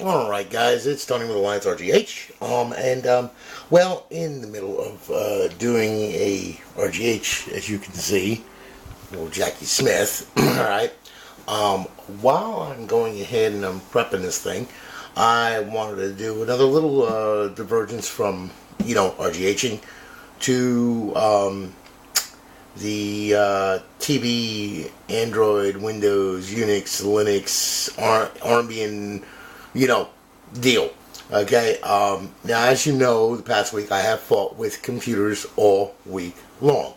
Alright guys, it's Tony with Alliance RGH, well, in the middle of doing a RGH, as you can see, little Jackie Smith, alright, while I'm going ahead and I'm prepping this thing, I wanted to do another little divergence from, RGHing to the TV, Android, Windows, Unix, Linux, Armbian, deal. Okay, now as you know, the past week I have fought with computers all week long.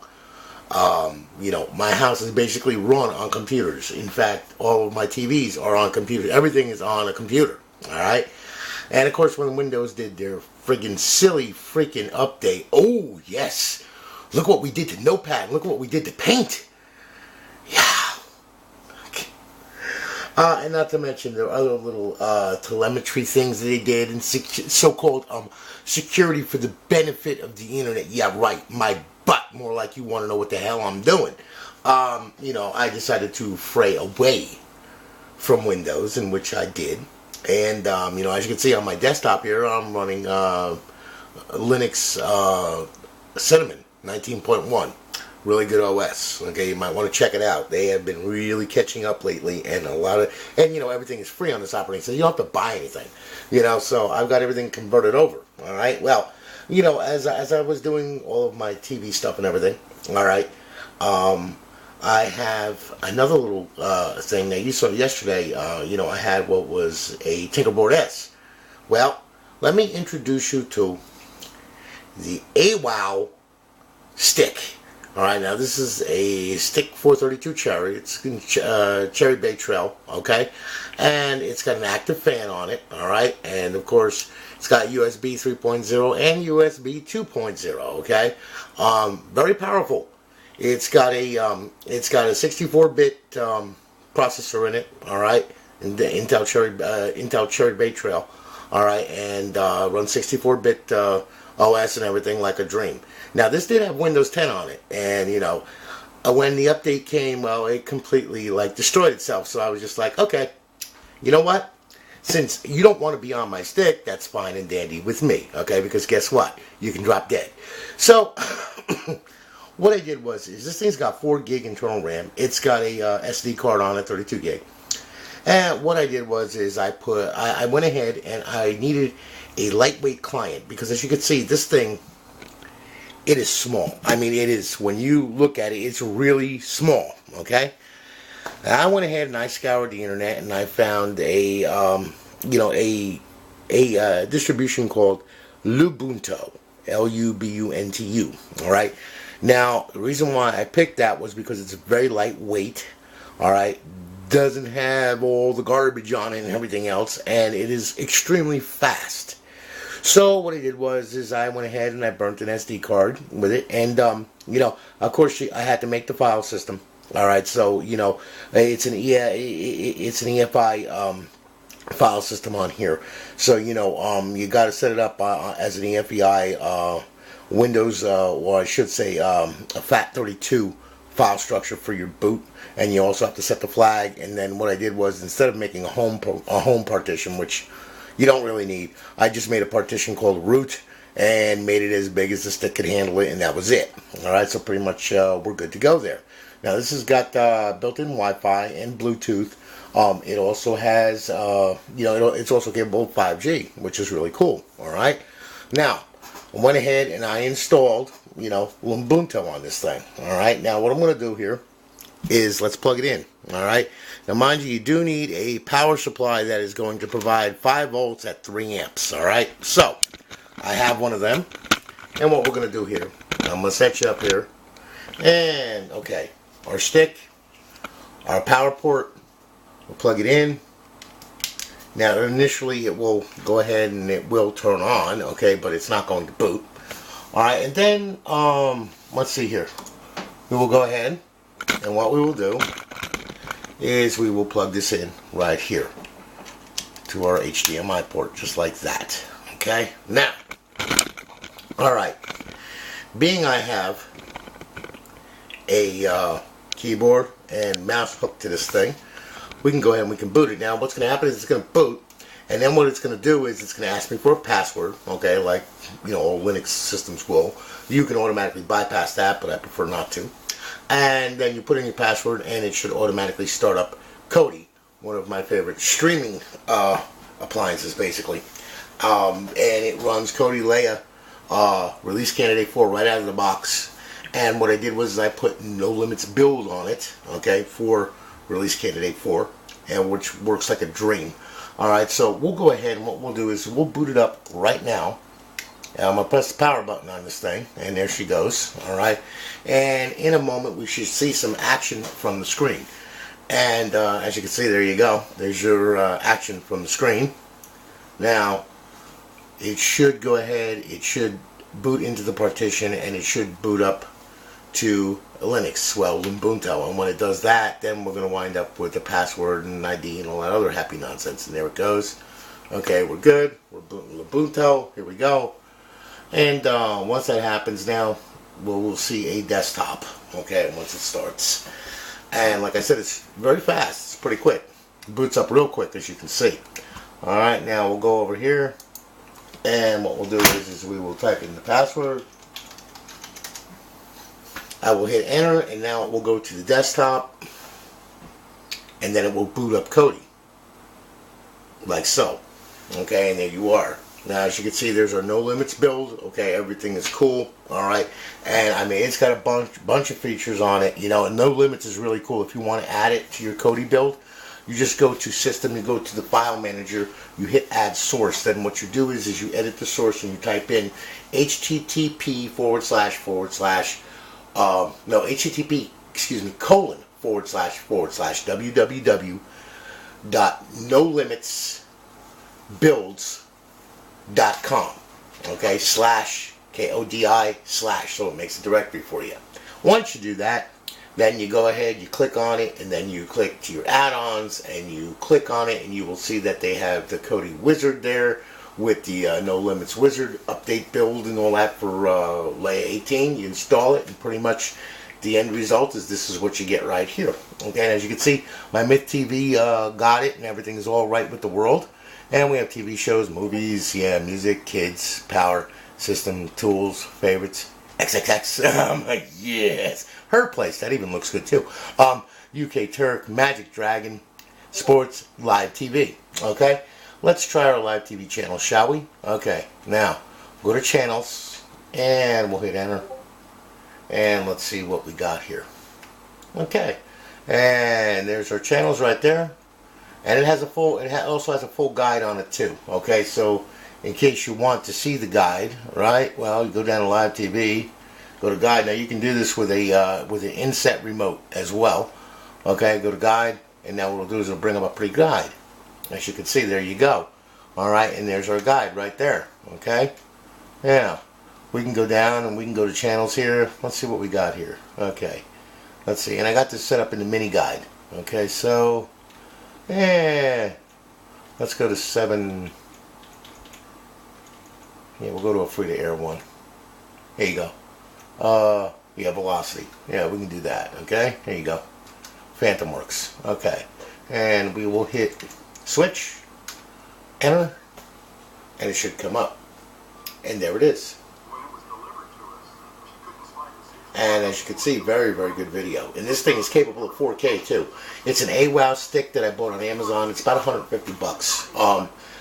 My house is basically run on computers. In fact, all of my TVs are on computers. Everything is on a computer. Alright? And of course, when Windows did their friggin' silly freaking update, oh yes, look what we did to Notepad, look what we did to Paint. Yeah. And not to mention there are other little telemetry things that they did and so-called security for the benefit of the internet. Yeah, right, my butt. More like you want to know what the hell I'm doing. I decided to fray away from Windows, in which I did. And, as you can see on my desktop here, I'm running Linux Cinnamon 19.1. Really good OS. Okay, you might want to check it out. They have been really catching up lately, and everything is free on this operating system. You don't have to buy anything. So I've got everything converted over. All right. Well, as I was doing all of my TV stuff and everything, all right, I have another little thing that you saw yesterday. I had what was a Tinkerboard S. Well, let me introduce you to the Awow stick. Alright, now this is a stick 432 cherry. It's cherry bay trail, okay? And it's got an active fan on it, alright? And of course, it's got USB 3.0 and USB 2.0, okay? Very powerful. It's got a 64-bit processor in it, alright? And the Intel cherry bay trail, alright? And runs 64-bit OS and everything like a dream. Now, this did have Windows 10 on it, and, when the update came, well, it completely, destroyed itself, so I was just like, okay, you know what? Since you don't want to be on my stick, that's fine and dandy with me, okay? Because guess what? You can drop dead. So, what I did was, this thing's got 4 gig internal RAM. It's got a SD card on it, 32 gig. And what I did was, I went ahead and I needed a lightweight client, because as you can see, this thing, it is small. I mean, it is, when you look at it, it's really small, okay? I went ahead and I scoured the internet and I found a distribution called Lubuntu, Lubuntu, alright? Now, the reason why I picked that was because it's very lightweight, alright? Doesn't have all the garbage on it and everything else, and it is extremely fast. So what I did was I went ahead and I burnt an SD card with it, and of course I had to make the file system. All right, so it's an EFI file system on here. So you got to set it up as an EFI Windows, or I should say a FAT32 file structure for your boot, and you also have to set the flag. And then what I did was, instead of making a home partition, which you don't really need, I just made a partition called root and made it as big as the stick could handle it, and that was it. Alright, so pretty much we're good to go there. Now this has got built-in Wi-Fi and Bluetooth. It also has, it's also capable of 5G, which is really cool. Alright, now I went ahead and I installed, Lubuntu on this thing. Alright, now what I'm going to do here is, let's plug it in. Alright, now mind you, you do need a power supply that is going to provide 5 volts at 3 amps. Alright, so I have one of them, and what we're going to do here, I'm going to set you up here, and okay, our stick, our power port, we'll plug it in. Now initially it will go ahead and it will turn on, okay, but it's not going to boot. Alright, and then let's see here, we will go ahead, and what we will do is we will plug this in right here to our HDMI port, just like that. Okay, now, alright, being I have a keyboard and mouse hooked to this thing, we can go ahead and we can boot it. Now what's going to happen is it's going to boot, And then what it's going to do is it's going to ask me for a password, okay, like, all Linux systems will. You can automatically bypass that, but I prefer not to. And then you put in your password, and it should automatically start up Kodi, one of my favorite streaming appliances, basically. And it runs Kodi Leia Release Candidate 4 right out of the box. And what I did was I put No Limits build on it, okay, for Release Candidate 4, and which works like a dream. Alright, so we'll go ahead and what we'll do is we'll boot it up right now. And I'm going to press the power button on this thing, and there she goes. Alright, and in a moment we should see some action from the screen. And as you can see, there you go. There's your action from the screen. Now, it should go ahead, it should boot into the partition, and it should boot up to Linux, well, Lubuntu. And when it does that, then we're going to wind up with the password and ID and all that other happy nonsense. And there it goes. Okay, we're good. We're booting Lubuntu. Here we go. And once that happens now, we'll see a desktop. Okay, once it starts. And like I said, it's very fast. It's pretty quick. It boots up real quick, as you can see. Alright, now we'll go over here. And what we'll do is we will type in the password. I will hit enter, and now it will go to the desktop, and then it will boot up Kodi, like so. Okay, and there you are. Now, as you can see, there's our No Limits build. Okay, everything is cool. All right, and I mean, it's got a bunch of features on it. And No Limits is really cool. If you want to add it to your Kodi build, you just go to System, you go to the File Manager, you hit Add Source. Then what you do is you edit the source and you type in HTTP www.nolimitsbuilds.com. Okay, /KODI/, so it makes a directory for you. Once you do that, then you go ahead, you click on it, and then you click to your add-ons, and you click on it, and you will see that they have the Kodi Wizard there with the No Limits Wizard update build and all that for Leia 18. You install it, and pretty much the end result is this is what you get right here. Okay, and as you can see, my Myth TV got it, and everything is all right with the world. And we have TV shows, movies, yeah, music, kids, power, system, tools, favorites, XXX. I'm like, yes. Her Place, that even looks good too. UK Turk, Magic Dragon, Sports, Live TV. Okay, let's try our Live TV channel, shall we? Okay, now go to Channels, and we'll hit Enter. And let's see what we got here. Okay, and there's our channels right there. And it has a full. It also has a full guide on it too. Okay, so in case you want to see the guide, right? Well, you go down to Live TV, go to Guide. Now you can do this with an inset remote as well. Okay, go to Guide, and now what it'll do is it'll bring up a pre-guide. As you can see, there you go. All right, and there's our guide right there. Okay, now we can go down and we can go to channels here. Let's see what we got here. Okay, let's see. And I got this set up in the mini guide. Okay, so. Yeah, let's go to 7. Yeah, we'll go to a free-to-air one. There you go. Yeah, Velocity. Yeah, we can do that. Okay, there you go. Phantom works. Okay, and we will hit switch, enter, and it should come up. And there it is. And as you can see, very, very good video. And this thing is capable of 4K too. It's an Awow stick that I bought on Amazon. It's about 150 bucks.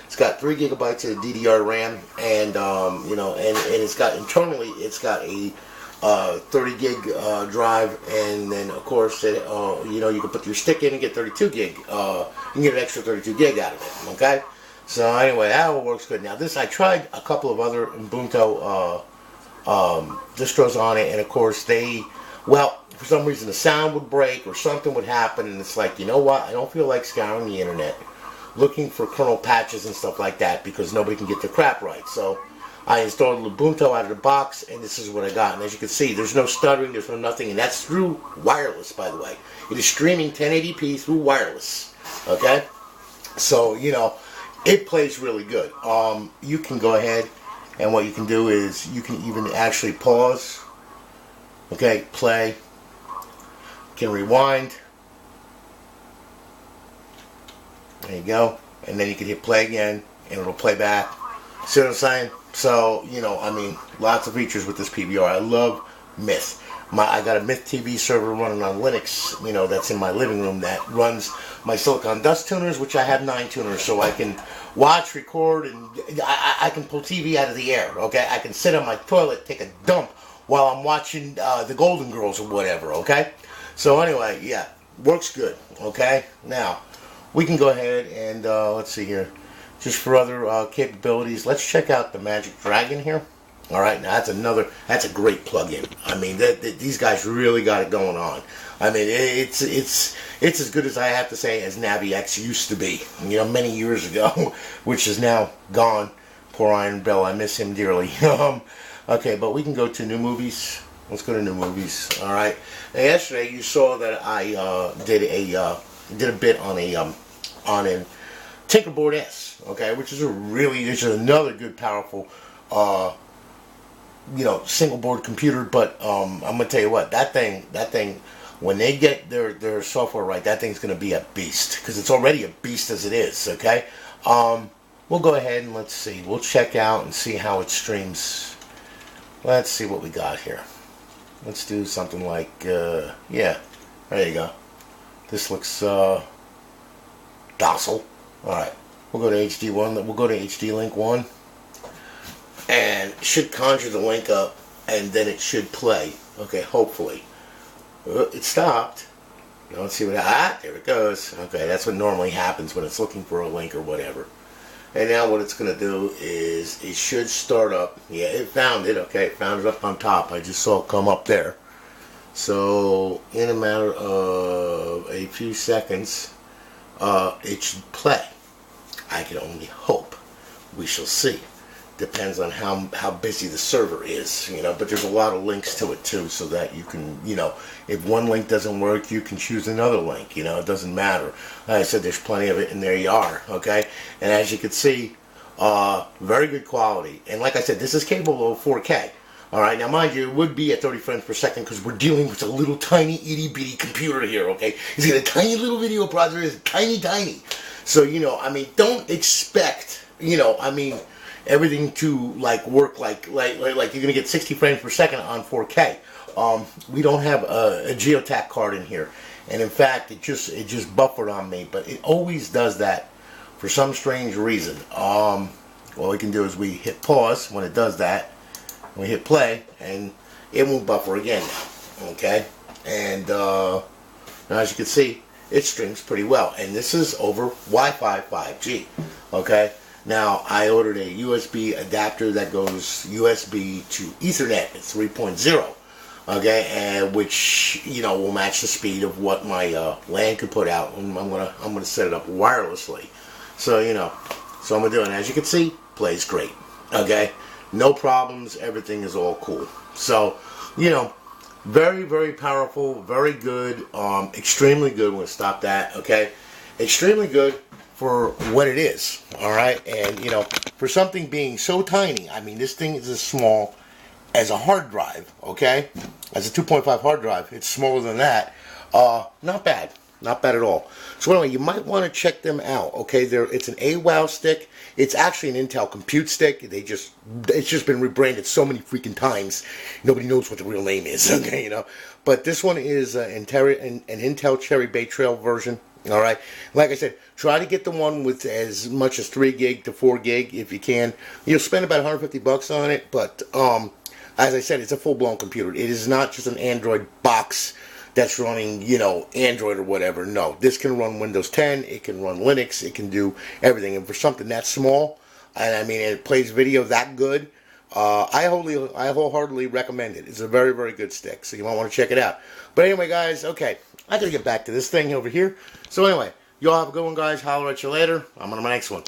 It's got 3 gigabytes of DDR RAM, and and it's got internally, it's got a 30 gig drive, and then of course you can put your stick in and get 32 gig. You can get an extra 32 gig out of it. Okay. So anyway, that all works good. Now this, I tried a couple of other Ubuntu distros on it, and of course for some reason the sound would break or something would happen, and it's like, you know what, I don't feel like scouring the internet looking for kernel patches and stuff like that because nobody can get their crap right. So I installed Lubuntu out of the box, and this is what I got. And as you can see, there's no stuttering, there's no nothing, and that's through wireless, by the way. It is streaming 1080p through wireless. Okay, so it plays really good. You can go ahead, and what you can do is you can even actually pause, okay, play, you can rewind, there you go, and then you can hit play again, and it'll play back. See what I'm saying? So, you know, I mean, lots of features with this PVR. I love Myth. I got a Myth TV server running on Linux, you know, that's in my living room that runs my Silicon Dust tuners, which I have 9 tuners, so I can watch, record, and I can pull TV out of the air, okay? I can sit on my toilet, take a dump while I'm watching the Golden Girls or whatever, okay? So anyway, yeah, works good, okay? Now, we can go ahead and, let's see here, just for other capabilities, let's check out the Magic Dragon here. All right, now that's a great plug-in. I mean, these guys really got it going on. I mean, it's as good as I have to say as NaviX used to be, you know, many years ago, which is now gone. Poor Iron Bell, I miss him dearly. Okay, but we can go to new movies. Let's go to new movies. All right. Now, yesterday you saw that I did a bit on a Tinkerboard S, okay, which is another good, powerful. You know, single board computer, but I'm gonna tell you what, that thing, when they get their software right, that thing's gonna be a beast, because it's already a beast as it is. Okay, we'll go ahead and let's see. We'll check out and see how it streams. Let's see what we got here. Let's do something like, yeah, there you go. This looks docile. All right, we'll go to HD1. We'll go to HD Link 1. And should conjure the link up, and then it should play. Okay, hopefully. It stopped. Now let's see what... there it goes. Okay, that's what normally happens when it's looking for a link or whatever. And now what it's going to do is it should start up. Yeah, it found it. Okay, it found it up on top. I just saw it come up there. So, in a matter of a few seconds, it should play. I can only hope. We shall see. Depends on how busy the server is, you know, but there's a lot of links to it too, so that you can, you know, if one link doesn't work, you can choose another link, you know, it doesn't matter. Like I said, there's plenty of it, and there you are, okay? And as you can see, very good quality. And like I said, this is capable of 4K. All right, now mind you, it would be at 30 frames per second because we're dealing with a little tiny itty bitty computer here, okay? It's got a tiny little video processor, it's tiny. So, you know, I mean, don't expect, you know, I mean, everything to like work like you're gonna get 60 frames per second on 4K. We don't have a geotac card in here, and in fact, it just buffered on me. But it always does that for some strange reason. What we can do is we hit pause when it does that. We hit play, and it won't buffer again now. Okay, and now as you can see, it streams pretty well, and this is over Wi-Fi 5G. Okay. Now, I ordered a USB adapter that goes USB to Ethernet 3.0, okay, and which, you know, will match the speed of what my LAN could put out. And I'm gonna set it up wirelessly, so you know, so I'm gonna do it. And as you can see, plays great, okay, no problems, everything is all cool. So, you know, very powerful, very good, extremely good. We're gonna stop that, okay, extremely good for what it is, all right? And, you know, for something being so tiny, I mean, this thing is as small as a hard drive, okay? As a 2.5 hard drive, it's smaller than that. Not bad at all. So anyway, you might want to check them out, okay? It's an Awow stick. It's actually an Intel Compute stick. It's just been rebranded so many freaking times. Nobody knows what the real name is, okay, you know? But this one is an Intel Cherry Bay Trail version. All right, like I said, try to get the one with as much as 3 gig to 4 gig if you can. You'll spend about $150 on it, but as I said, it's a full-blown computer. It is not just an Android box that's running, you know, Android or whatever. No, this can run Windows 10. It can run Linux. It can do everything. And for something that small, and I mean, it plays video that good, I wholeheartedly recommend it. It's a very good stick, so you might want to check it out. But anyway, guys, okay, I gotta get back to this thing over here. So anyway, y'all have a good one, guys. Holler at you later. I'm on my next one.